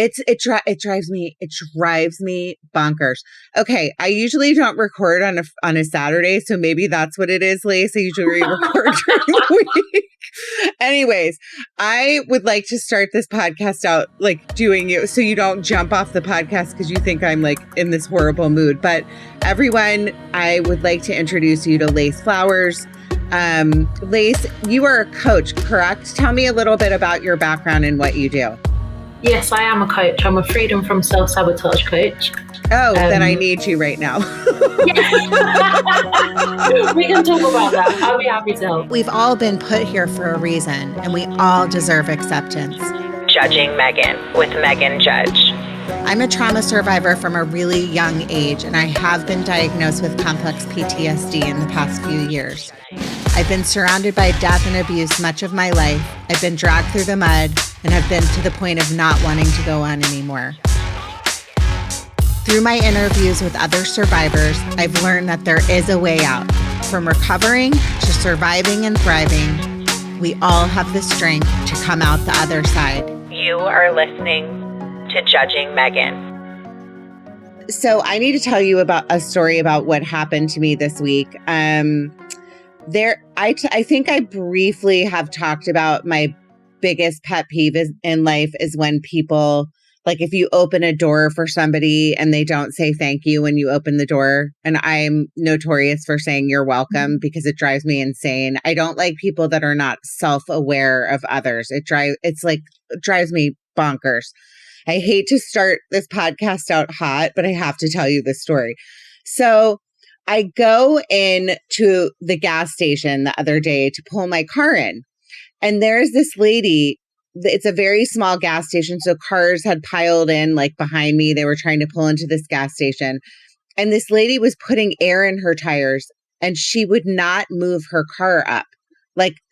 It drives me bonkers. Okay, I usually don't record on a Saturday, so maybe that's what it is, Lace. I usually record during the week. Anyways, I would like to start this podcast out like doing you so you don't jump off the podcast because you think I'm like in this horrible mood. But everyone, I would like to introduce you to Lace Flowers. Lace, you are a coach, correct? Tell me a little bit about your background and what you do. Yes, I am a coach. I'm a freedom from self-sabotage coach. Oh, then I need you right now. We can talk about that. I'll be happy to help. We've all been put here for a reason, and we all deserve acceptance. Judging Megan with Megan Judge. I'm a trauma survivor from a really young age, and I have been diagnosed with complex PTSD in the past few years. I've been surrounded by death and abuse much of my life. I've been dragged through the mud and have been to the point of not wanting to go on anymore. Through my interviews with other survivors, I've learned that there is a way out. From recovering to surviving and thriving, we all have the strength to come out the other side. You are listening to Judging Megan. So I need to tell you about a story about what happened to me this week. I think I briefly have talked about my biggest pet peeve in life is when people, like if you open a door for somebody and they don't say thank you when you open the door. And I'm notorious for saying you're welcome because it drives me insane. I don't like people that are not self-aware of others. It drives me bonkers. I hate to start this podcast out hot, but I have to tell you this story. So I go in to the gas station the other day to pull my car in. And there's this lady. It's a very small gas station. So cars had piled in like behind me. They were trying to pull into this gas station. And this lady was putting air in her tires and she would not move her car up.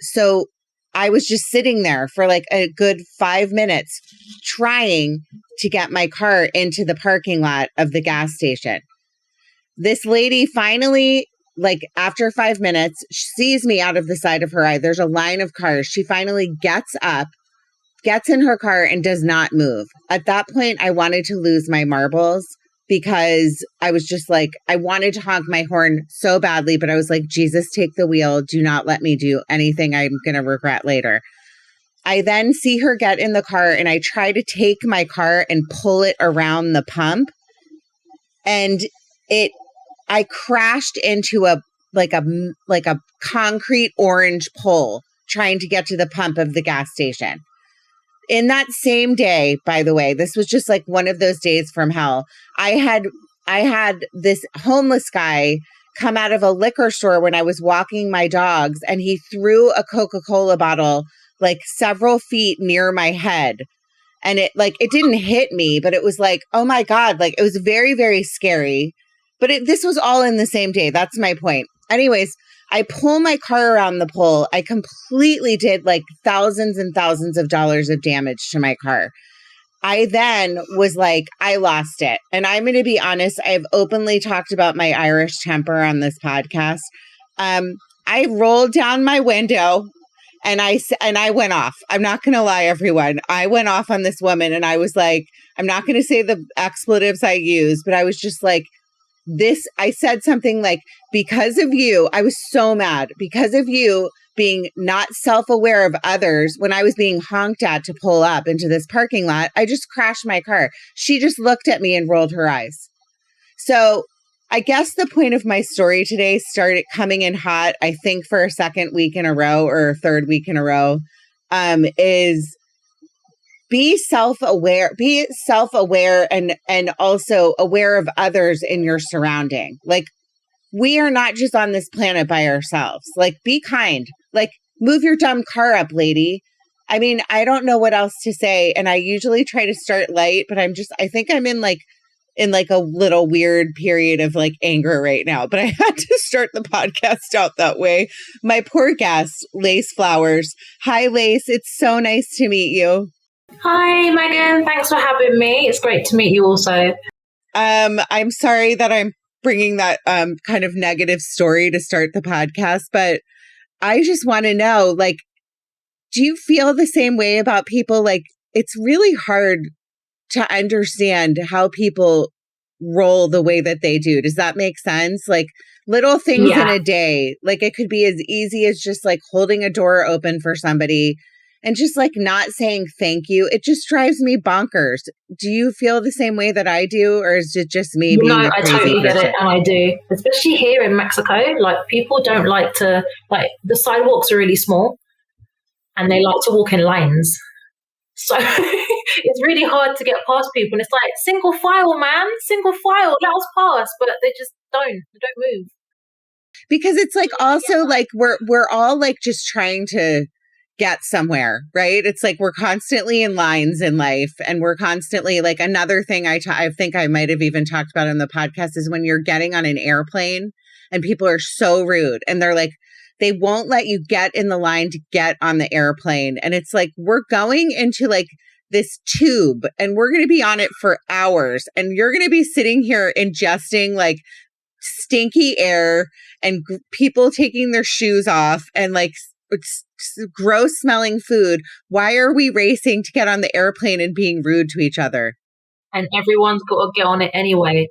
So I was just sitting there for like a good 5 minutes trying to get my car into the parking lot of the gas station. This lady finally, like after 5 minutes, sees me out of the side of her eye. There's a line of cars. She finally gets up, gets in her car and does not move. At that point, I wanted to lose my marbles because I was just like, I wanted to honk my horn so badly, but I was like, Jesus, take the wheel. Do not let me do anything I'm going to regret later. I then see her get in the car and I try to take my car and pull it around the pump. And I crashed into a concrete orange pole trying to get to the pump of the gas station. In that same day, by the way, this was just like one of those days from hell. I had this homeless guy come out of a liquor store when I was walking my dogs, and he threw a Coca-Cola bottle like several feet near my head. And it didn't hit me, but it was like, oh my God, like it was very, very scary. But this was all in the same day. That's my point. Anyways, I pull my car around the pole. I completely did like thousands and thousands of dollars of damage to my car. I then was like, I lost it. And I'm going to be honest, I've openly talked about my Irish temper on this podcast. I rolled down my window and I went off. I'm not going to lie, everyone. I went off on this woman and I was like, I'm not going to say the expletives I used, but I was just like, I said something like, because of you, I was so mad because of you being not self-aware of others. When I was being honked at to pull up into this parking lot, I just crashed my car. She just looked at me and rolled her eyes. So I guess the point of my story today started coming in hot, I think for a second week in a row or a third week in a row, is be self-aware and also aware of others in your surrounding. Like, we are not just on this planet by ourselves. Like, be kind. Like, move your dumb car up, lady. I mean, I don't know what else to say. And I usually try to start light, but I think I'm in a little weird period of like anger right now, but I had to start the podcast out that way. My poor guest, Lace Flowers. Hi, Lace. It's so nice to meet you. Hi, Megan. Thanks for having me. It's great to meet you also. I'm sorry that I'm bringing that kind of negative story to start the podcast, but I just want to know, like, do you feel the same way about people? Like, it's really hard to understand how people roll the way that they do. Does that make sense? Like little things in a day, like it could be as easy as just like holding a door open for somebody and just like not saying thank you. It just drives me bonkers. Do you feel the same way that I do, or is it just me being a I crazy totally person? get it, and I do. Especially here in Mexico, like people don't like to, like the sidewalks are really small and they like to walk in lines. So it's really hard to get past people. And it's like, single file, man, single file, let us pass. But they just don't move. Because it's like also like we're all like just trying to get somewhere, right? It's like we're constantly in lines in life, and we're constantly like another thing I think I might have even talked about in the podcast is when you're getting on an airplane and people are so rude and they're like, they won't let you get in the line to get on the airplane. And it's like, we're going into like this tube and we're going to be on it for hours, and you're going to be sitting here ingesting like stinky air and people taking their shoes off and like gross smelling food. Why are we racing to get on the airplane and being rude to each other? And everyone's got to get on it anyway.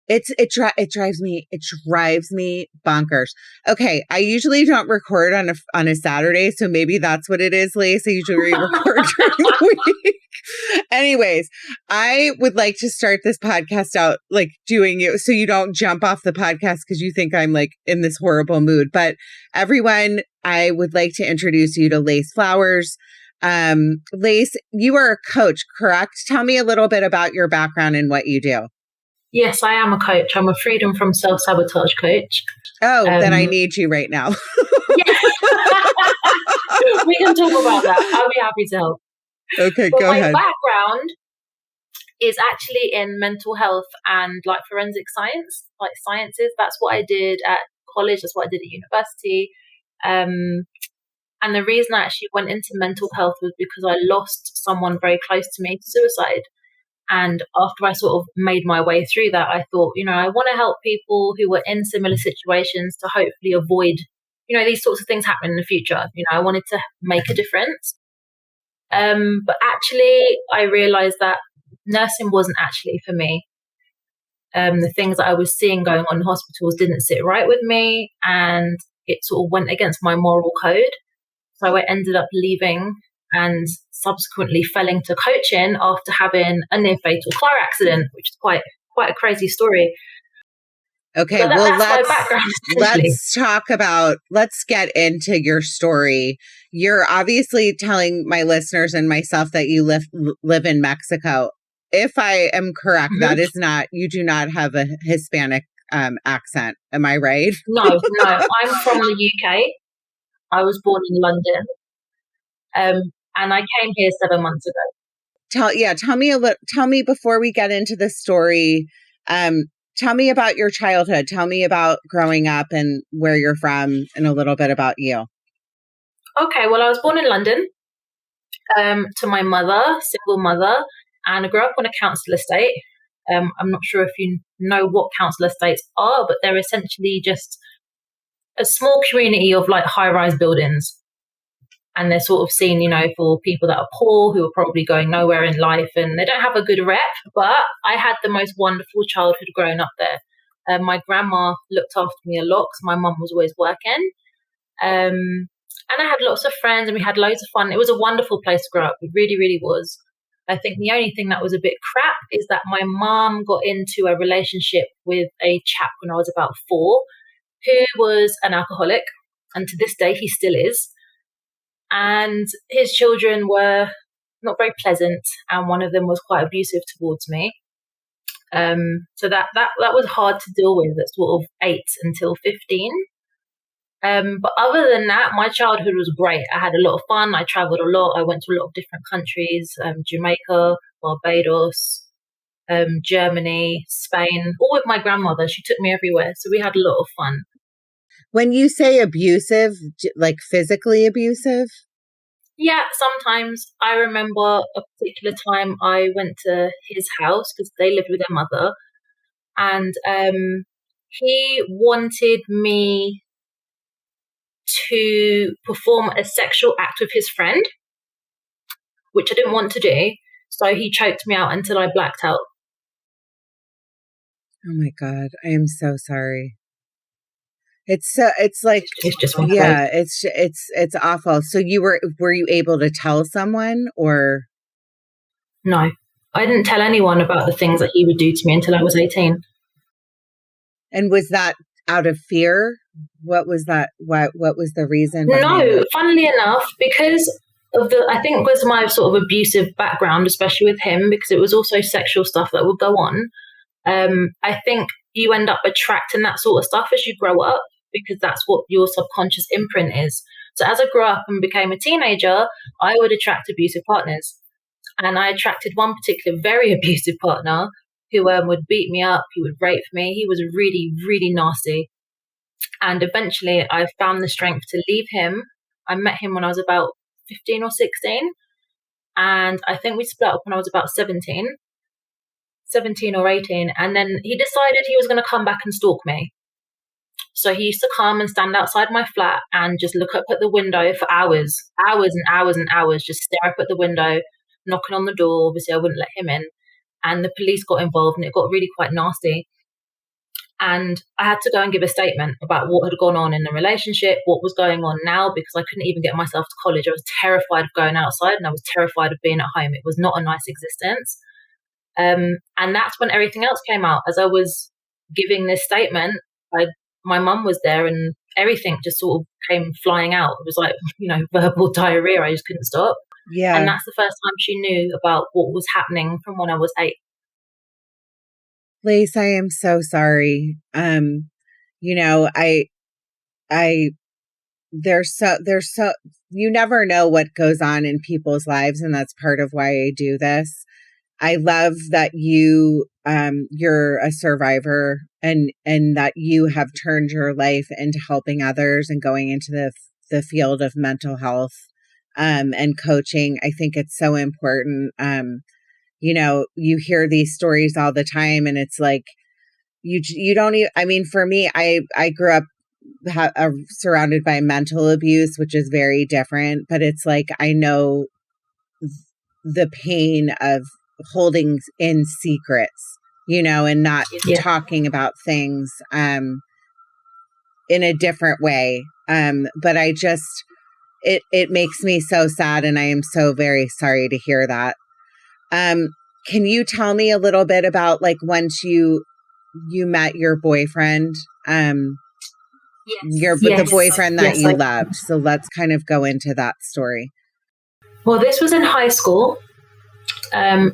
It drives me bonkers. Okay, I usually don't record on a Saturday, so maybe that's what it is, Lace. I usually record during the week. Anyways, I would like to start this podcast out like doing it so you don't jump off the podcast because you think I'm like in this horrible mood. But everyone, I would like to introduce you to Lace Flowers. Lace, you are a coach, correct? Tell me a little bit about your background and what you do. Yes, I am a coach. I'm a freedom from self-sabotage coach. Oh, then I need you right now. We can talk about that. I'll be happy to help. Okay, go ahead. My background is actually in mental health and like forensic science, like sciences. That's what I did at college. That's what I did at university. And the reason I actually went into mental health was because I lost someone very close to me to suicide. And after I sort of made my way through that, I thought, I want to help people who were in similar situations to hopefully avoid, these sorts of things happening in the future. I wanted to make a difference. But actually, I realized that nursing wasn't actually for me. The things that I was seeing going on in hospitals didn't sit right with me, and it sort of went against my moral code. So I ended up leaving and subsequently fell into coaching after having a near fatal car accident, which is quite a crazy story. Okay, well, let's get into your story. You're obviously telling my listeners and myself that you live in Mexico. If I am correct, that is not, you do not have a Hispanic accent. Am I right? No, I'm from the UK. I was born in London. And I came here 7 months ago. Tell me before we get into the story. Tell me about your childhood. Tell me about growing up and where you're from, and a little bit about you. Okay, well, I was born in London to my mother, single mother, and I grew up on a council estate. I'm not sure if you know what council estates are, but they're essentially just a small community of like high-rise buildings. And they're sort of seen, for people that are poor, who are probably going nowhere in life, and they don't have a good rep. But I had the most wonderful childhood growing up there. My grandma looked after me a lot because my mum was always working. And I had lots of friends and we had loads of fun. It was a wonderful place to grow up. It really, really was. I think the only thing that was a bit crap is that my mum got into a relationship with a chap when I was about 4, who was an alcoholic. And to this day, he still is. And his children were not very pleasant, and one of them was quite abusive towards me. So that was hard to deal with at sort of 8 until 15. But other than that, my childhood was great. I had a lot of fun. I traveled a lot. I went to a lot of different countries, Jamaica, Barbados, Germany, Spain, all with my grandmother. She took me everywhere. So we had a lot of fun. When you say abusive, like physically abusive? Yeah, sometimes. I remember a particular time I went to his house because they lived with their mother, and he wanted me to perform a sexual act with his friend, which I didn't want to do. So he choked me out until I blacked out. Oh my God. I am so sorry. It's like, It's just one yeah, it's awful. So were you able to tell someone or? No, I didn't tell anyone about the things that he would do to me until I was 18. And was that out of fear? What was that? What was the reason behind No, that? funnily enough, because of I think was my sort of abusive background, especially with him, because it was also sexual stuff that would go on. I think you end up attracting that sort of stuff as you grow up, because that's what your subconscious imprint is. So as I grew up and became a teenager, I would attract abusive partners. And I attracted one particular very abusive partner who would beat me up, he would rape me. He was really, really nasty. And eventually I found the strength to leave him. I met him when I was about 15 or 16. And I think we split up when I was about 17 or 18. And then he decided he was going to come back and stalk me. So he used to come and stand outside my flat and just look up at the window for hours and hours and hours, just stare up at the window, knocking on the door. Obviously, I wouldn't let him in. And the police got involved and it got really quite nasty. And I had to go and give a statement about what had gone on in the relationship, what was going on now, because I couldn't even get myself to college. I was terrified of going outside and I was terrified of being at home. It was not a nice existence. And that's when everything else came out. As I was giving this statement, my mum was there and everything just sort of came flying out. It was like, verbal diarrhea. I just couldn't stop. Yeah. And that's the first time she knew about what was happening from when I was 8. Lace, I am so sorry. There's so, you never know what goes on in people's lives. And that's part of why I do this. I love that you're a survivor and that you have turned your life into helping others and going into the field of mental health, and coaching. I think it's so important. You hear these stories all the time and it's like, you don't even, I mean, for me, I grew up surrounded by mental abuse, which is very different, but it's like, I know the pain of holding in secrets, and not talking about things, in a different way. But I just, it makes me so sad. And I am so very sorry to hear that. Can you tell me a little bit about like once you met your boyfriend, the boyfriend that you loved. So let's kind of go into that story. Well, this was in high school.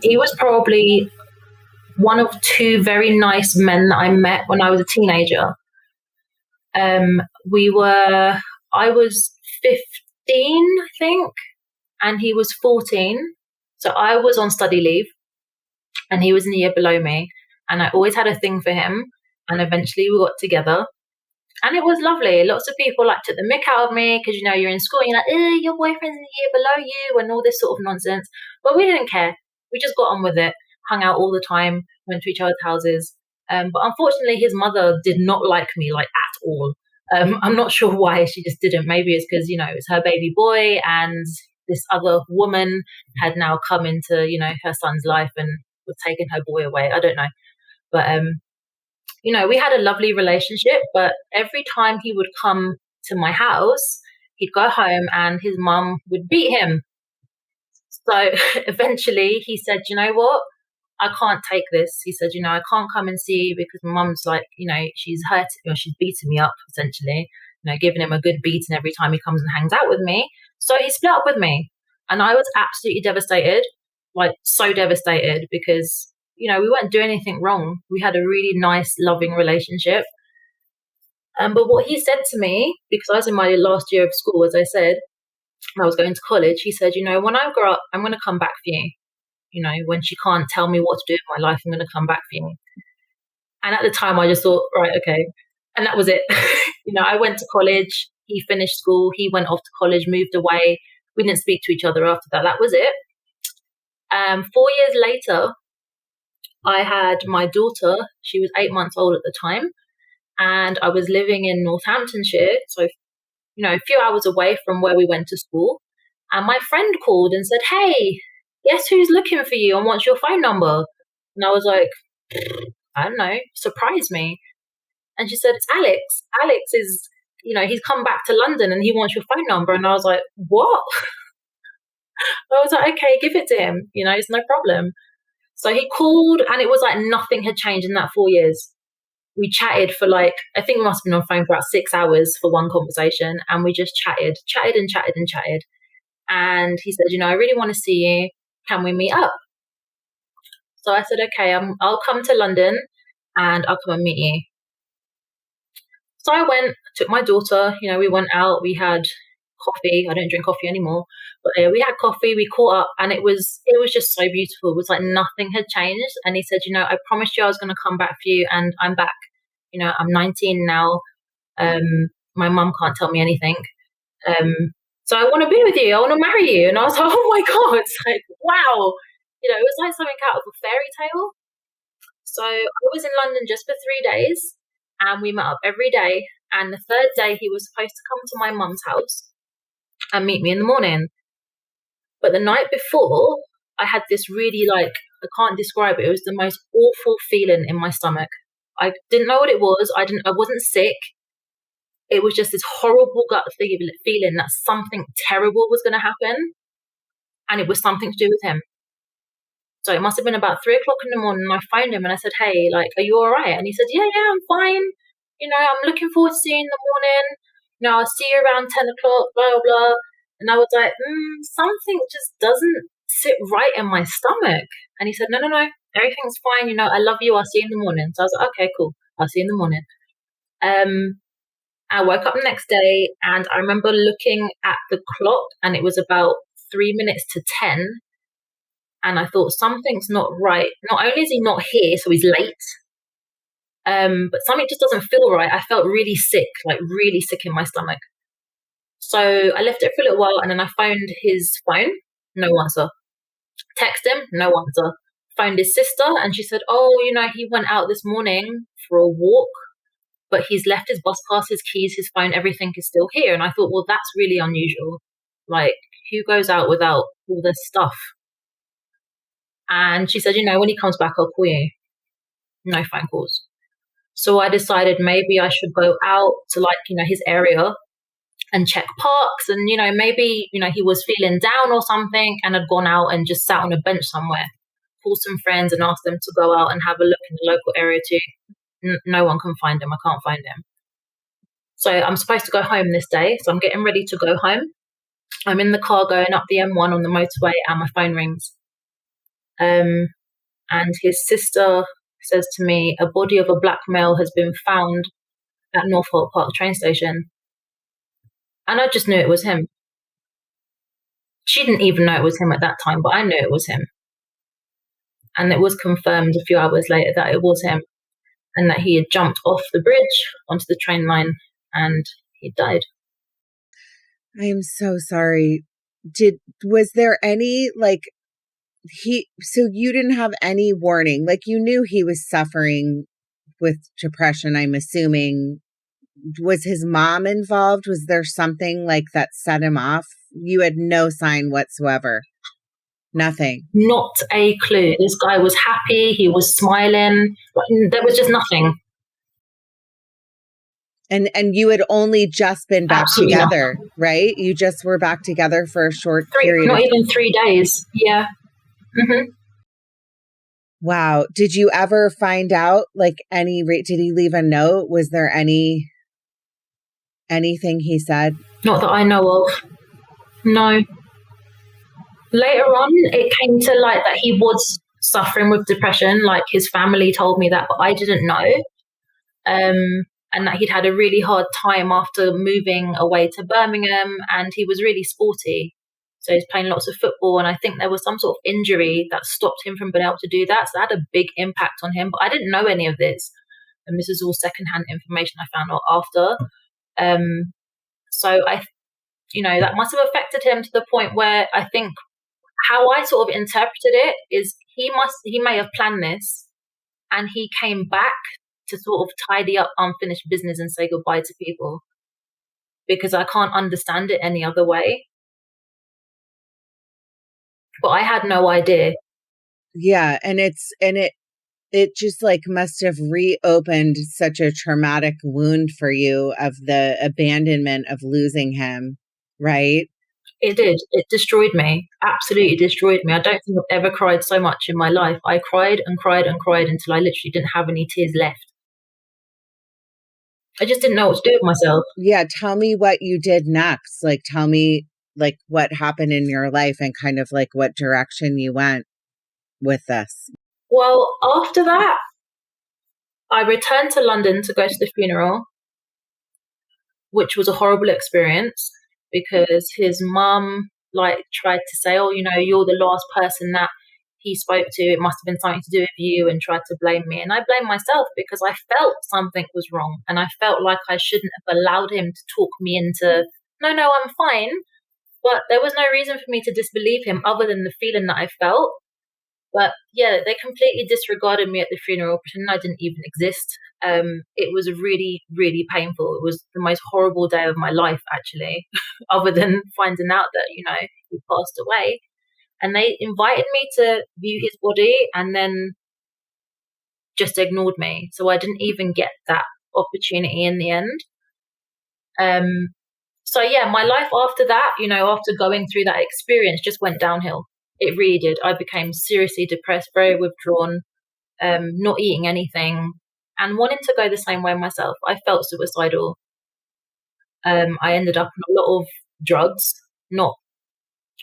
He was probably one of 2 very nice men that I met when I was a teenager. I was 15, I think, and he was 14. So I was on study leave and he was in the year below me. And I always had a thing for him. And eventually we got together. And it was lovely. Lots of people took the mick out of me because, you're in school and you're like, your boyfriend's in the year below you and all this sort of nonsense. But we didn't care. We just got on with it, hung out all the time, went to each other's houses. But unfortunately, his mother did not like me at all. I'm not sure why. She just didn't. Maybe it's because, it's her baby boy and this other woman had now come into, her son's life and was taking her boy away. I don't know. But, we had a lovely relationship, but every time he would come to my house, he'd go home and his mum would beat him. So eventually he said, you know what? I can't take this. He said, I can't come and see you because my mum's she's hurt, she's beating me up essentially, giving him a good beating every time he comes and hangs out with me. So he split up with me and I was absolutely devastated, so devastated because, we weren't doing anything wrong. We had a really nice, loving relationship. But what he said to me, because I was in my last year of school, as I said, I was going to college, he said, when I grow up, I'm going to come back for you. When she can't tell me what to do in my life, I'm going to come back for you. And at the time, I just thought, right, okay. And that was it. I went to college. He finished school. He went off to college, moved away. We didn't speak to each other after that. That was it. 4 years later, I had my daughter. She was 8 months old at the time. And I was living in Northamptonshire. So, a few hours away from where we went to school. And my friend called and said, hey, guess who's looking for you and wants your phone number? And I was like, I don't know, surprise me. And she said, it's Alex. Alex is, he's come back to London and he wants your phone number. And I was like, what? I was like, okay, give it to him. It's no problem. So he called, and it was like nothing had changed in that 4 years. We chatted for I think we must have been on the phone for about 6 hours for one conversation. And we just chatted. And he said, I really want to see you. Can we meet up? So I said, okay, I'll come to London and I'll come and meet you. So I went, took my daughter, we went out, we had coffee. I don't drink coffee anymore, but we had coffee, we caught up, and it was just so beautiful. It was like nothing had changed. And he said, I promised you I was going to come back for you, and I'm back. I'm 19 now. My mum can't tell me anything. So I want to be with you. I want to marry you. And I was like, oh my God, it's like, wow. It was like something out of a fairy tale. So I was in London just for 3 days, and we met up every day. And the third day he was supposed to come to my mum's house and meet me in the morning. But the night before, I had this really I can't describe it. It was the most awful feeling in my stomach. I didn't know what it was. I wasn't sick. It was just this horrible gut feeling that something terrible was going to happen. And it was something to do with him. So it must have been about 3 o'clock in the morning. And I phoned him and I said, hey, are you all right? And he said, yeah, I'm fine. I'm looking forward to seeing you in the morning. I'll see you around 10 o'clock, blah, blah, blah. And I was like, something just doesn't sit right in my stomach. And he said, no, everything's fine. I love you. I'll see you in the morning. So I was like, okay, cool. I'll see you in the morning. I woke up the next day and I remember looking at the clock and it was about 3 minutes to 10. And I thought, something's not right. Not only is he not here, so he's late, but something just doesn't feel right. I felt really sick, really sick in my stomach. So I left it for a little while and then I phoned his phone, no answer. Text him, no answer. Phoned his sister and she said, he went out this morning for a walk, but he's left his bus pass, his keys, his phone, everything is still here. And I thought, well, that's really unusual. Who goes out without all this stuff? And she said, when he comes back, I'll call you. No phone calls. So I decided maybe I should go out to his area and check parks. And, maybe, he was feeling down or something and had gone out and just sat on a bench somewhere. Called some friends and asked them to go out and have a look in the local area too. No one can find him. I can't find him. So I'm supposed to go home this day. So I'm getting ready to go home. I'm in the car going up the M1 on the motorway and my phone rings. And his sister says to me, a body of a black male has been found at Northolt Park train station. And I just knew it was him. She didn't even know it was him at that time, but I knew it was him. And it was confirmed a few hours later that it was him and that he had jumped off the bridge onto the train line and he died. I am so sorry. Was there any so you didn't have any warning? You knew he was suffering with depression, I'm assuming. Was his mom involved? Was there something that set him off? You had no sign whatsoever. Nothing. Not a clue. This guy was happy. He was smiling. There was just nothing. And you had only just been back Absolutely together, not. Right? You just were back together for a short period. Not even 3 days. Yeah. Mm-hmm. Wow. Did you ever find out did he leave a note? Was there anything he said? Not that I know of. No. Later on, it came to light that he was suffering with depression. His family told me that, but I didn't know. And that he'd had a really hard time after moving away to Birmingham, and he was really sporty. So he's playing lots of football, and I think there was some sort of injury that stopped him from being able to do that. So that had a big impact on him. But I didn't know any of this. And this is all secondhand information I found out after. So that must have affected him to the point where I think how I sort of interpreted it is he may have planned this and he came back to sort of tidy up unfinished business and say goodbye to people, because I can't understand it any other way. But I had no idea. Yeah. And it just like must have reopened such a traumatic wound for you of the abandonment of losing him, right? It did. It destroyed me. Absolutely destroyed me. I don't think I've ever cried so much in my life. I cried and cried and cried until I literally didn't have any tears left. I just didn't know what to do with myself. Yeah. Tell me what you did next. Like, tell me like what happened in your life and kind of like what direction you went with this. Well, after that, I returned to London to go to the funeral, which was a horrible experience because his mum like tried to say, oh, you're the last person that he spoke to. It must have been something to do with you, and tried to blame me. And I blame myself because I felt something was wrong, and I felt like I shouldn't have allowed him to talk me into, no, I'm fine. But there was no reason for me to disbelieve him other than the feeling that I felt. But yeah, they completely disregarded me at the funeral, pretending I didn't even exist. It was really, really painful. It was the most horrible day of my life, actually, other than finding out that, he passed away. And they invited me to view his body and then just ignored me. So I didn't even get that opportunity in the end. So yeah, my life after that, after going through that experience, just went downhill. It really did. I became seriously depressed, very withdrawn, not eating anything, and wanting to go the same way myself. I felt suicidal. I ended up on a lot of drugs, not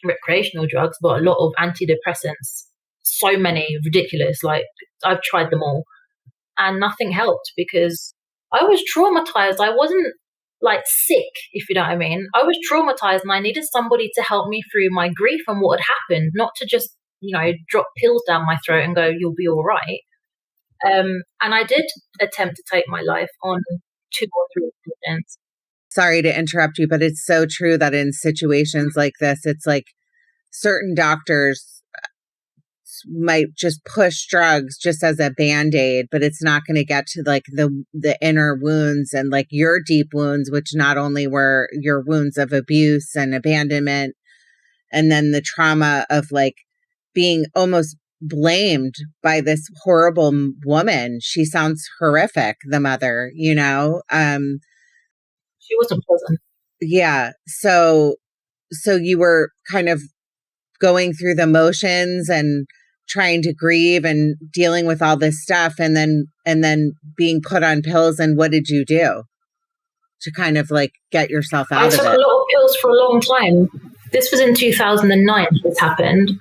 recreational drugs, but a lot of antidepressants. So many, ridiculous. Like, I've tried them all, and nothing helped because I was traumatized. I wasn't like sick, if you know what I mean. I was traumatized and I needed somebody to help me through my grief and what had happened, not to just, drop pills down my throat and go, you'll be all right. And I did attempt to take my life on 2 or 3 occasions. Sorry to interrupt you, but it's so true that in situations like this, it's like certain doctors might just push drugs just as a band-aid, but it's not going to get to like the inner wounds and like your deep wounds, which not only were your wounds of abuse and abandonment, and then the trauma of like being almost blamed by this horrible woman. She sounds horrific, the mother, She wasn't pleasant. Yeah. So you were kind of going through the motions and trying to grieve and dealing with all this stuff, and then being put on pills. And what did you do to kind of like get yourself out of it? I took a lot of pills for a long time. This was in 2009 this happened.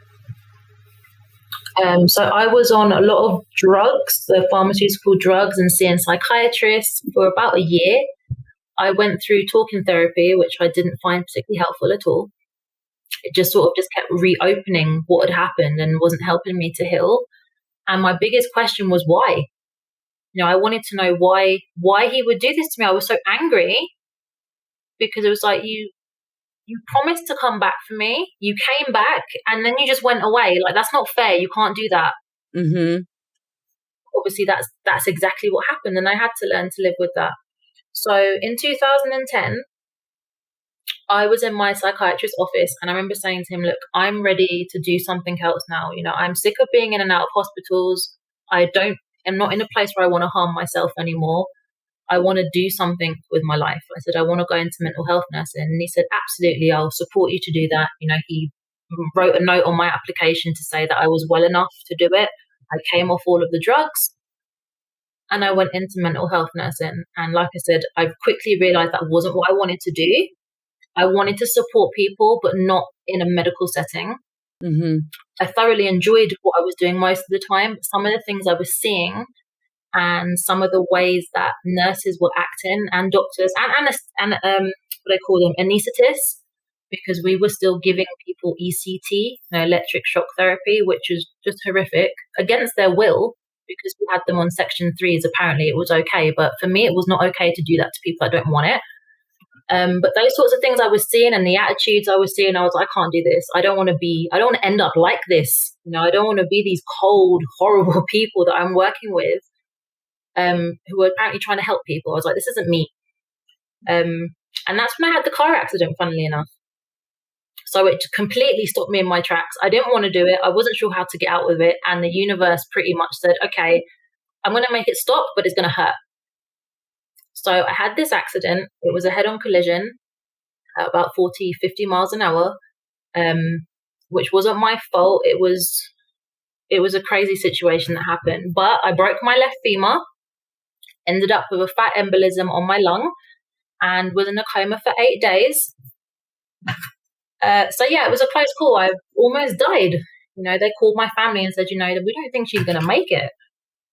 So I was on a lot of drugs, the pharmaceutical drugs, and seeing psychiatrists for about a year. I went through talking therapy, which I didn't find particularly helpful at all. It just sort of just kept reopening what had happened and wasn't helping me to heal. And my biggest question was why? I wanted to know why he would do this to me. I was so angry because it was like, you promised to come back for me. You came back and then you just went away. Like, that's not fair. You can't do that. Mm-hmm. Obviously, that's exactly what happened. And I had to learn to live with that. So in 2010, I was in my psychiatrist's office and I remember saying to him, look, I'm ready to do something else now. I'm sick of being in and out of hospitals. I'm not in a place where I want to harm myself anymore. I want to do something with my life. I said, I want to go into mental health nursing. And he said, absolutely, I'll support you to do that. He wrote a note on my application to say that I was well enough to do it. I came off all of the drugs and I went into mental health nursing. And like I said, I quickly realized that wasn't what I wanted to do. I wanted to support people, but not in a medical setting. Mm-hmm. I thoroughly enjoyed what I was doing most of the time. But some of the things I was seeing and some of the ways that nurses were acting and doctors and what I call them, anesthetists, because we were still giving people ECT, electric shock therapy, which is just horrific, against their will, because we had them on Section 3s. Apparently it was okay, but for me it was not okay to do that to people that don't want it. But those sorts of things I was seeing and the attitudes I was seeing, I was like, I can't do this. I don't want to end up like this. I don't want to be these cold, horrible people that I'm working with, who are apparently trying to help people. I was like, this isn't me. And that's when I had the car accident, funnily enough. So it completely stopped me in my tracks. I didn't want to do it. I wasn't sure how to get out of it. And the universe pretty much said, okay, I'm going to make it stop, but it's going to hurt. So I had this accident. It was a head-on collision at about 40, 50 miles an hour, which wasn't my fault. It was a crazy situation that happened. But I broke my left femur, ended up with a fat embolism on my lung, and was in a coma for 8 days. So yeah, it was a close call. I almost died. They called my family and said, we don't think she's going to make it.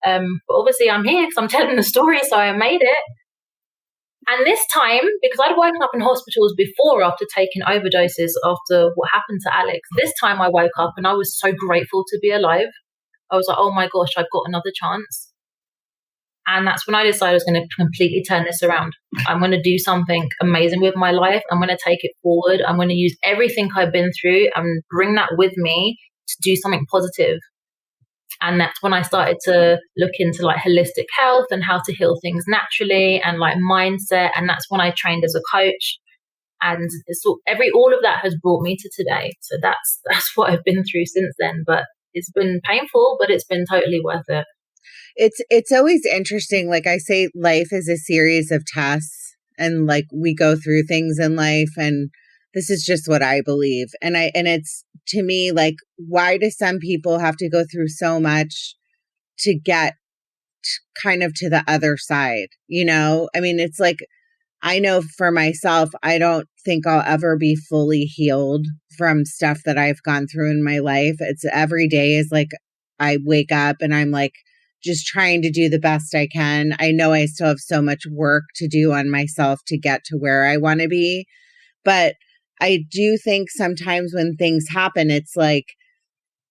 But obviously I'm here because I'm telling the story, so I made it. And this time, because I'd woken up in hospitals before after taking overdoses after what happened to Alex, this time I woke up and I was so grateful to be alive. I was like, oh my gosh, I've got another chance. And that's when I decided I was going to completely turn this around. I'm going to do something amazing with my life. I'm going to take it forward. I'm going to use everything I've been through and bring that with me to do something positive. And that's when I started to look into like holistic health and how to heal things naturally and like mindset. And that's when I trained as a coach. And all of that has brought me to today. So that's what I've been through since then. But it's been painful, but it's been totally worth it. It's always interesting. Like I say, life is a series of tests, and like we go through things in life, and this is just what I believe. And it's, to me, like, why do some people have to go through so much to get kind of to the other side? I mean, it's like, I know for myself, I don't think I'll ever be fully healed from stuff that I've gone through in my life. It's every day is like, I wake up and I'm like, just trying to do the best I can. I know I still have so much work to do on myself to get to where I want to be. But I do think sometimes when things happen, it's like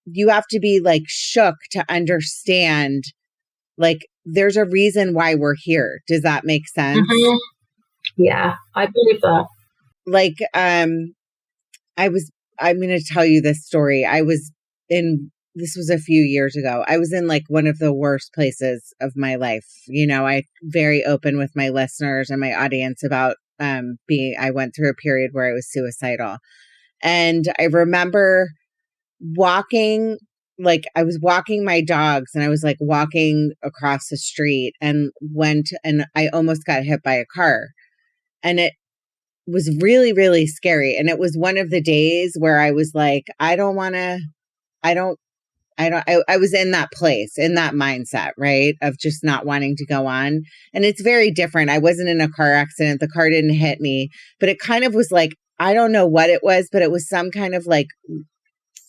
you have to be like shook to understand, like, there's a reason why we're here. Does that make sense? Mm-hmm. Yeah, I believe that. Like, I'm going to tell you this story. This was a few years ago. I was in like one of the worst places of my life. I'm very open with my listeners and my audience about I went through a period where I was suicidal. And I remember I was walking my dogs, and I was like walking across the street and I almost got hit by a car. And it was really, really scary. And it was one of the days where I was like, I was in that place, in that mindset, right? Of just not wanting to go on. And it's very different. I wasn't in a car accident. The car didn't hit me, but it kind of was like, I don't know what it was, but it was some kind of like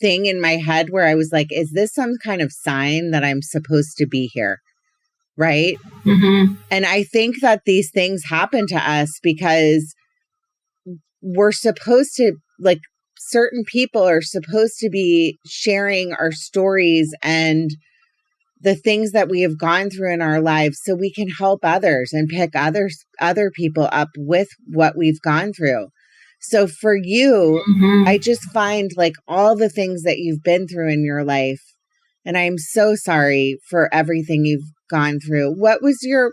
thing in my head where I was like, is this some kind of sign that I'm supposed to be here? Right. Mm-hmm. And I think that these things happen to us because we're supposed to, like, certain people are supposed to be sharing our stories and the things that we have gone through in our lives so we can help others and pick other people up with what we've gone through. So for you, Mm-hmm. I just find like all the things that you've been through in your life, and I'm so sorry for everything you've gone through. What was your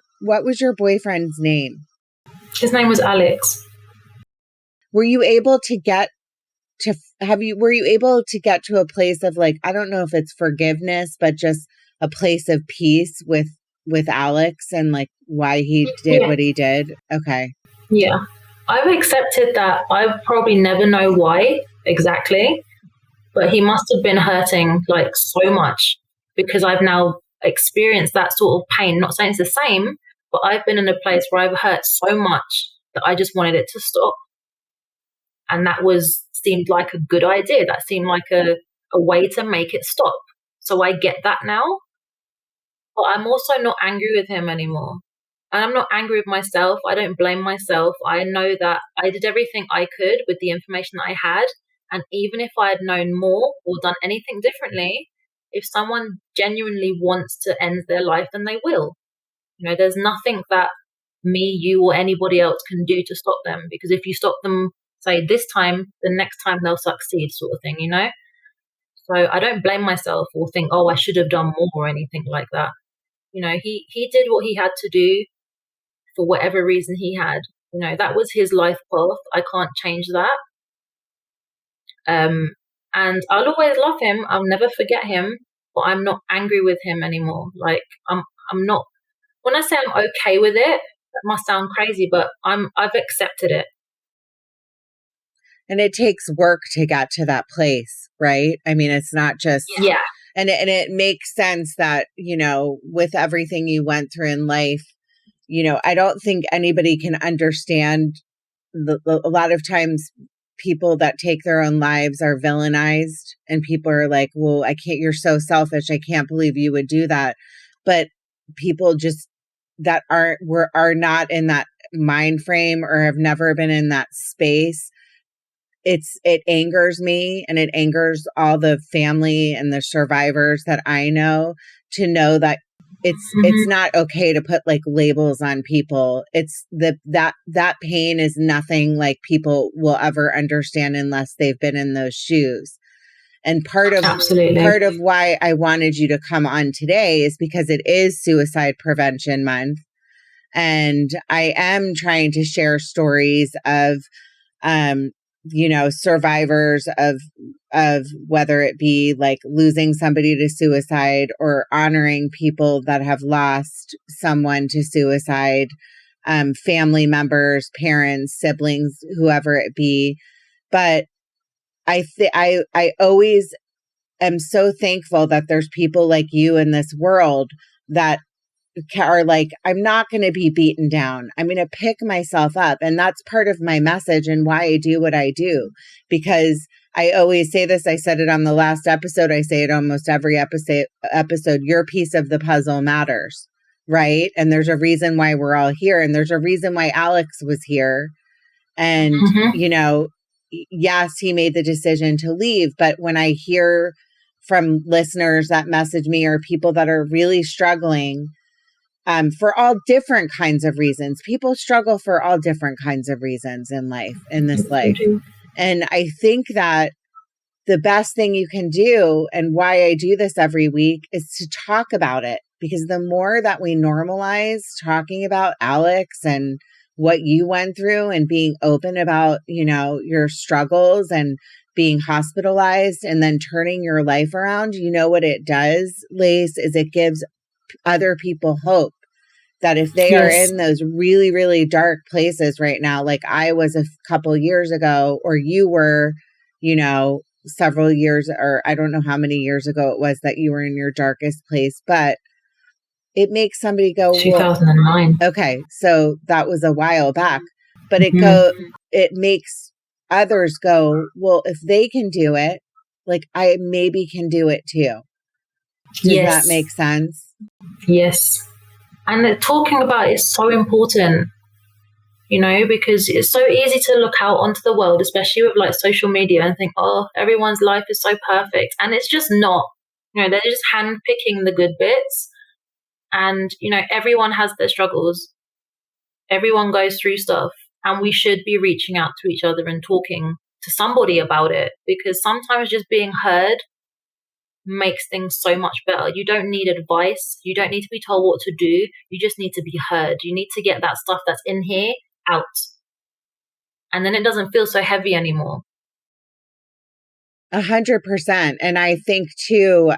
boyfriend's name? His name was Alex. Were you able to get to a place of like, I don't know if it's forgiveness, but just a place of peace with Alex and like why he did what he did? Okay. Yeah. I've accepted that. I probably never know why exactly, but he must have been hurting like so much because I've now experienced that sort of pain. Not saying it's the same, but I've been in a place where I've hurt so much that I just wanted it to stop. And that seemed like a good idea. That seemed like a way to make it stop. So I get that now. But I'm also not angry with him anymore. And I'm not angry with myself. I don't blame myself. I know that I did everything I could with the information that I had. And even if I had known more or done anything differently, if someone genuinely wants to end their life, then they will. There's nothing that me, you, or anybody else can do to stop them. Because if you stop them, say this time, the next time they'll succeed, sort of thing, So I don't blame myself or think, oh, I should have done more or anything like that. He did what he had to do for whatever reason he had. That was his life path. I can't change that. And I'll always love him. I'll never forget him, but I'm not angry with him anymore. Like I'm not, when I say I'm okay with it, that must sound crazy, but I've accepted it. And it takes work to get to that place, right? I mean, it's not just, yeah. And it makes sense that, you know, with everything you went through in life, you know, I don't think anybody can understand a lot of times people that take their own lives are villainized, and people are like, well, you're so selfish. I can't believe you would do that. But people just that are not in that mind frame or have never been in that space. It angers me, and it angers all the family and the survivors that I know, to know that it's not okay to put like labels on people. It's that pain is nothing like people will ever understand unless they've been in those shoes. And part of why I wanted you to come on today is because it is Suicide Prevention Month, and I am trying to share stories of you know, survivors of whether it be like losing somebody to suicide, or honoring people that have lost someone to suicide, family members, parents, siblings, whoever it be. But I always am so thankful that there's people like you in this world that are like, I'm not going to be beaten down. I'm going to pick myself up. And that's part of my message and why I do what I do. Because I always say this, I said it on the last episode, I say it almost every episode, your piece of the puzzle matters, right? And there's a reason why we're all here. And there's a reason why Alex was here. And, you know, yes, he made the decision to leave. But when I hear from listeners that message me, or people that are really struggling, for all different kinds of reasons. People struggle for all different kinds of reasons in life, in this life. And I think that the best thing you can do, and why I do this every week, is to talk about it. Because the more that we normalize talking about Alex and what you went through, and being open about, you know, your struggles and being hospitalized and then turning your life around, you know what it does, Lace, is it gives other people hope. That if they are in those really, really dark places right now, like I was a couple years ago, or you were, you know, several years, or I don't know how many years ago it was that you were in your darkest place, but it makes somebody go, 2009. Well, okay, so that was a while back, but it makes others go, well, if they can do it, like I maybe can do it too. Does that make sense? Yes. And talking about it is so important, you know, because it's so easy to look out onto the world, especially with like social media, and think, oh, everyone's life is so perfect. And it's just not. You know, they're just handpicking the good bits. And, you know, everyone has their struggles. Everyone goes through stuff. And we should be reaching out to each other and talking to somebody about it, because sometimes just being heard makes things so much better. You don't need advice. You don't need to be told what to do. You just need to be heard. You need to get that stuff that's in here out. And then it doesn't feel so heavy anymore. 100%. And I think too,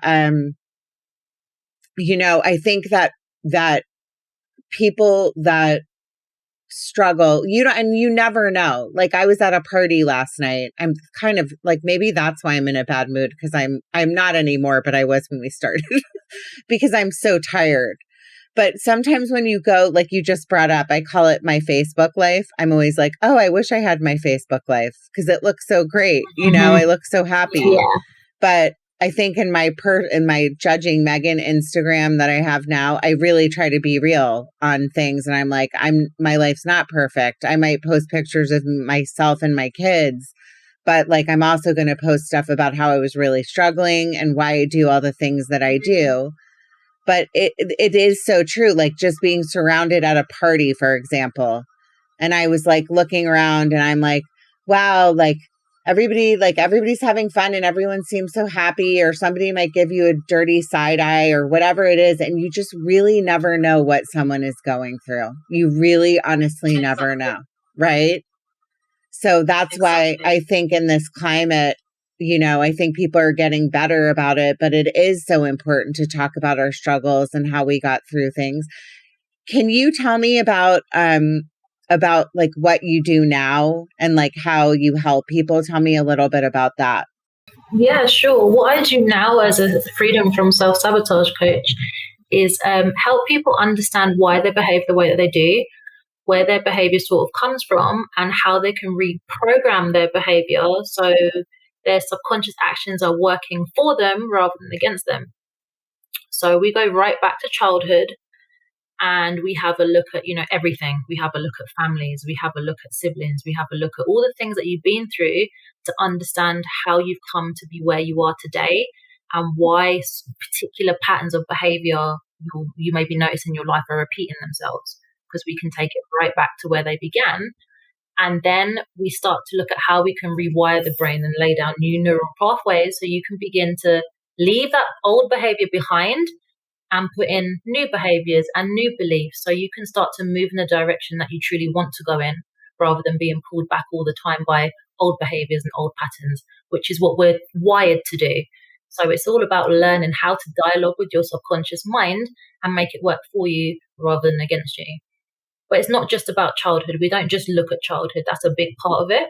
you know, I think that people that struggle, and you never know. Like I was at a party last night. I'm kind of like, maybe that's why I'm in a bad mood, because I'm not anymore, but I was when we started because I'm so tired. But sometimes when you go, like you just brought up, I call it my Facebook life. I'm always like, oh, I wish I had my Facebook life because it looks so great. You know, I look so happy. Yeah. But I think in my Judging Megan Instagram that I have now, I really try to be real on things. And I'm like, my life's not perfect. I might post pictures of myself and my kids, but like, I'm also going to post stuff about how I was really struggling and why I do all the things that I do. But it is so true. Like just being surrounded at a party, for example. And I was like looking around and I'm like, wow, like everybody's having fun and everyone seems so happy, or somebody might give you a dirty side eye or whatever it is. And you just really never know what someone is going through. You really honestly never know. Right. So that's why I think in this climate, I think people are getting better about it, but it is so important to talk about our struggles and how we got through things. Can you tell me about like what you do now and like how you help people? Tell me a little bit about that. Yeah, sure. What I do now as a freedom from self-sabotage coach is help people understand why they behave the way that they do, where their behavior sort of comes from, and how they can reprogram their behavior so their subconscious actions are working for them rather than against them. So we go right back to childhood and we have a look at, everything. We have a look at families, we have a look at siblings, we have a look at all the things that you've been through to understand how you've come to be where you are today and why particular patterns of behavior you may be noticing in your life are repeating themselves, because we can take it right back to where they began. And then we start to look at how we can rewire the brain and lay down new neural pathways so you can begin to leave that old behavior behind and put in new behaviors and new beliefs so you can start to move in the direction that you truly want to go in, rather than being pulled back all the time by old behaviors and old patterns, which is what we're wired to do. So it's all about learning how to dialogue with your subconscious mind and make it work for you rather than against you. But it's not just about childhood. We don't just look at childhood. That's a big part of it.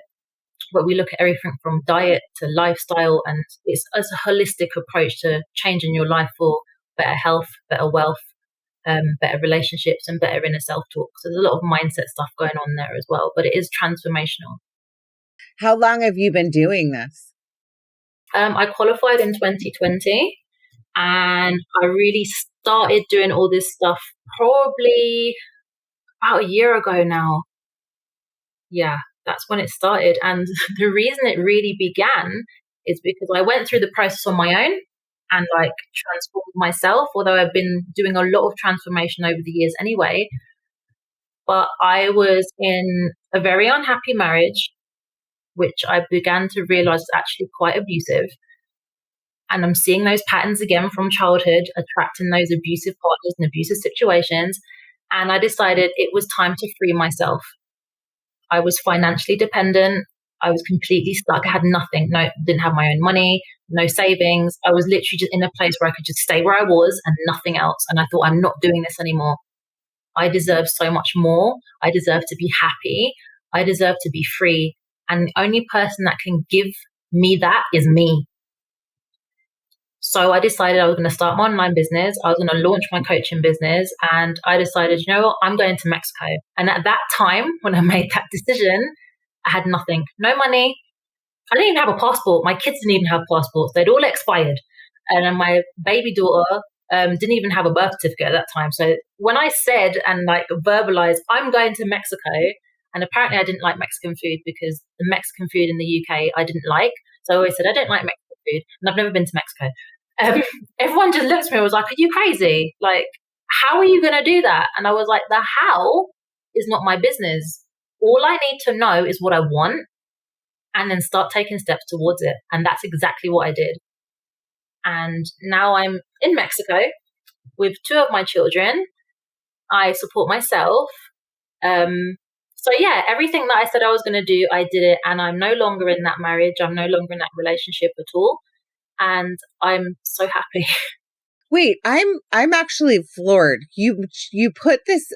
But we look at everything from diet to lifestyle, and it's a holistic approach to changing your life for better health, better wealth, better relationships, and better inner self-talk. So there's a lot of mindset stuff going on there as well, but it is transformational. How long have you been doing this? I qualified in 2020, and I really started doing all this stuff probably about a year ago now. Yeah, that's when it started. And the reason it really began is because I went through the process on my own and transformed myself, although I've been doing a lot of transformation over the years anyway. But I was in a very unhappy marriage, which I began to realize is actually quite abusive. And I'm seeing those patterns again from childhood, attracting those abusive partners and abusive situations. And I decided it was time to free myself. I was financially dependent. I was completely stuck. I had nothing. Didn't have my own money, no savings. I was literally just in a place where I could just stay where I was and nothing else. And I thought, I'm not doing this anymore. I deserve so much more. I deserve to be happy. I deserve to be free. And the only person that can give me that is me. So I decided I was going to start my online business. I was going to launch my coaching business. And I decided, you know what, I'm going to Mexico. And at that time, when I made that decision, I had nothing, no money. I didn't even have a passport. My kids didn't even have passports. They'd all expired. And then my baby daughter didn't even have a birth certificate at that time. So when I said and verbalized, I'm going to Mexico, and apparently I didn't like Mexican food because the Mexican food in the UK I didn't like. So I always said, I don't like Mexican food, and I've never been to Mexico. Everyone just looked at me and was like, are you crazy? How are you going to do that? And I was like, the how is not my business. All I need to know is what I want and then start taking steps towards it. And that's exactly what I did. And now I'm in Mexico with 2 of my children. I support myself. So yeah, everything that I said I was going to do, I did it. And I'm no longer in that marriage. I'm no longer in that relationship at all. And I'm so happy. Wait, I'm actually floored. You put this,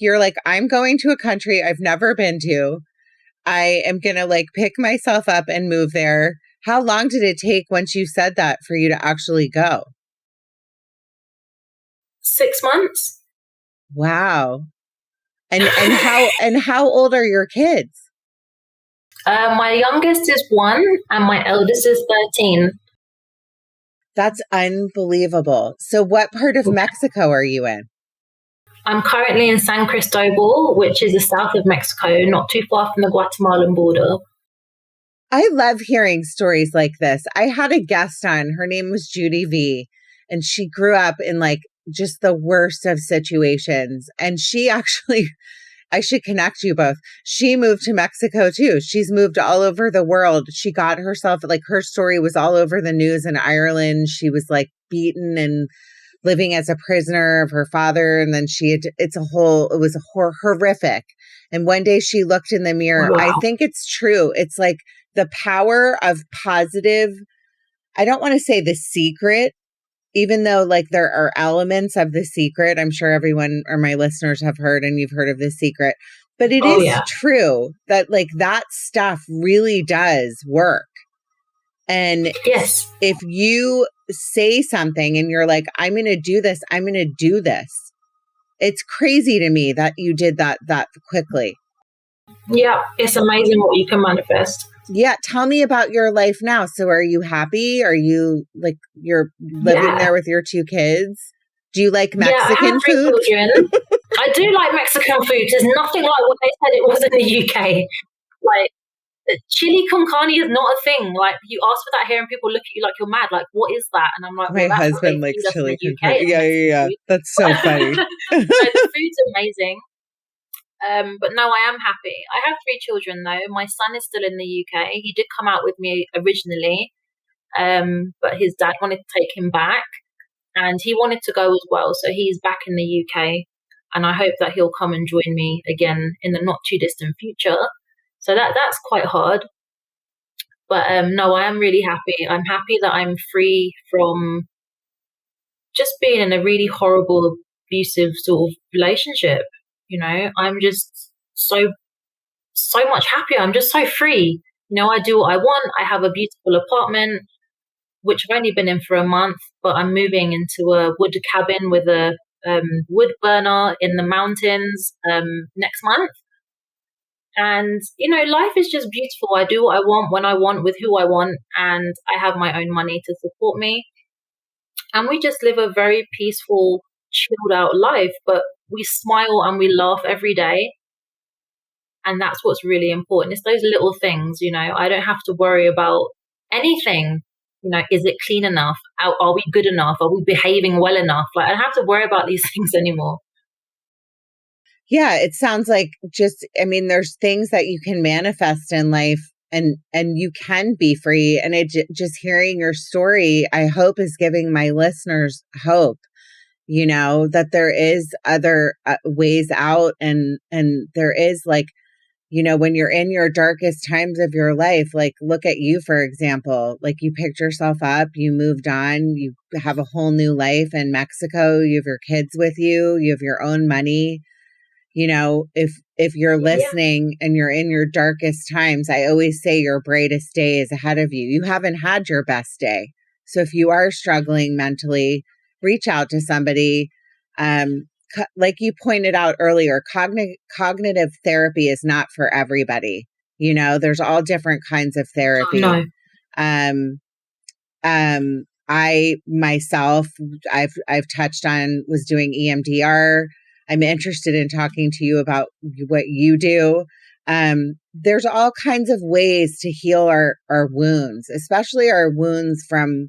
you're like, I'm going to a country I've never been to. I am going to pick myself up and move there. How long did it take once you said that for you to actually go? 6 months. Wow. And how old are your kids? My youngest is 1 and my eldest is 13. That's unbelievable. So what part of Mexico are you in? I'm currently in San Cristobal, which is the south of Mexico, not too far from the Guatemalan border. I love hearing stories like this. I had a guest on, her name was Judy V, and she grew up in just the worst of situations. And she actually, I should connect you both. She moved to Mexico too. She's moved all over the world. She got herself, her story was all over the news in Ireland. She was beaten and living as a prisoner of her father. And then it was horrific. And one day she looked in the mirror. Wow. I think it's true. It's the power of positive, I don't want to say The Secret, even though like there are elements of The Secret. I'm sure everyone or my listeners have heard, and you've heard of The Secret, but it is true that like that stuff really does work. And yes, if you say something and you're like, I'm going to do this, I'm going to do this. It's crazy to me that you did that quickly. Yeah, it's amazing what you can manifest. Yeah. Tell me about your life now. So are you happy? Are you like, you're living there with your 2 kids? Do you like Mexican food? Children. I do like Mexican food. There's nothing like what they said it was in the UK. Like, chili con carne is not a thing. Like, you ask for that here and people look at you like you're mad. Like, what is that? And I'm like, my husband likes chili con carne. Yeah. That's so funny. So the food's amazing. But no, I am happy. I have 3 children though. My son is still in the UK. He did come out with me originally, but his dad wanted to take him back, and he wanted to go as well. So he's back in the UK, and I hope that he'll come and join me again in the not too distant future. So that's quite hard. But no, I am really happy. I'm happy that I'm free from just being in a really horrible, abusive sort of relationship. You know, I'm just so much happier. I'm just so free. You know, I do what I want. I have a beautiful apartment, which I've only been in for a month, but I'm moving into a wood cabin with a wood burner in the mountains next month. And, you know, life is just beautiful. I do what I want, when I want, with who I want, and I have my own money to support me. And we just live a very peaceful, chilled out life, but we smile and we laugh every day. And that's what's really important. It's those little things, you know. I don't have to worry about anything. You know, is it clean enough? Are we good enough? Are we behaving well enough? Like, I don't have to worry about these things anymore. Yeah, it sounds like just, I mean, there's things that you can manifest in life and you can be free. And just hearing your story, I hope is giving my listeners hope, you know, that there is other ways out. And there is like, you know, when you're in your darkest times of your life, like look at you, for example, like you picked yourself up, you moved on, you have a whole new life in Mexico, you have your kids with you, you have your own money. You know, if you're listening and you're in your darkest times, I always say your brightest day is ahead of you. You haven't had your best day. So if you are struggling mentally, reach out to somebody. Like you pointed out earlier, cognitive therapy is not for everybody. You know, there's all different kinds of therapy. No. I myself, I've touched on, was doing EMDR. I'm interested in talking to you about what you do. There's all kinds of ways to heal our wounds, especially our wounds from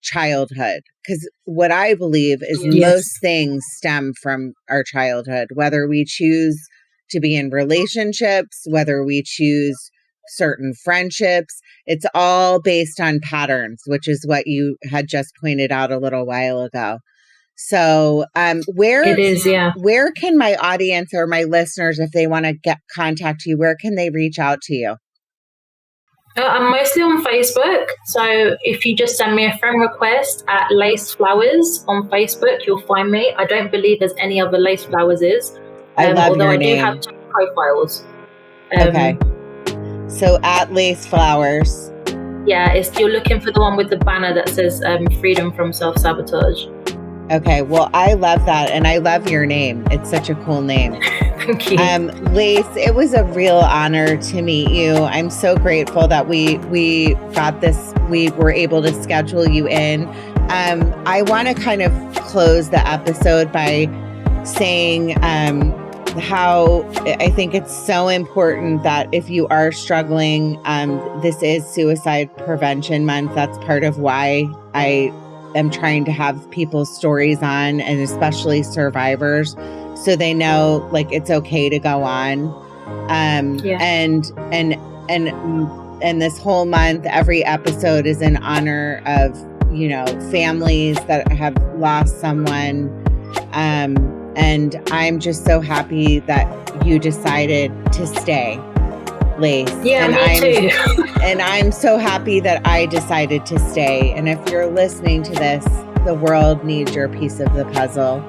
childhood. Because what I believe is most things stem from our childhood, whether we choose to be in relationships, whether we choose certain friendships, it's all based on patterns, which is what you had just pointed out a little while ago. So where can my audience or my listeners, if they want to contact you, where can they reach out to you? I'm mostly on Facebook. So if you just send me a friend request at Lace Flowers on Facebook, you'll find me. I don't believe there's any other Lace Flowers is. I love your name. Do have 2 profiles. Okay. So at Lace Flowers. Yeah, you're looking for the one with the banner that says freedom from self-sabotage. Okay, well, I love that, and I love your name. It's such a cool name. Thank you. Lace, it was a real honor to meet you. I'm so grateful that we got this, we were able to schedule you in. I want to kind of close the episode by saying how I think it's so important that if you are struggling, this is Suicide Prevention Month. That's part of why I am trying to have people's stories on, and especially survivors, so they know like it's okay to go on. And this whole month, every episode is in honor of, you know, families that have lost someone. And I'm just so happy that you decided to stay. Lace. Yeah, and me too. And I'm so happy that I decided to stay. And if you're listening to this, the world needs your piece of the puzzle.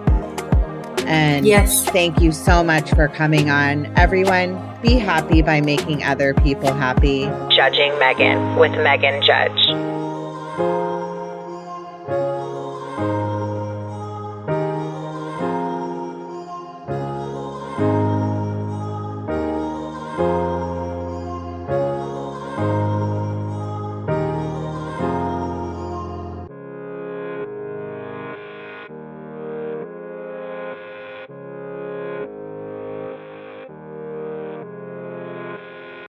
And Yes. thank you so much for coming on. Everyone, be happy by making other people happy. Judging Megan with Megan Judge.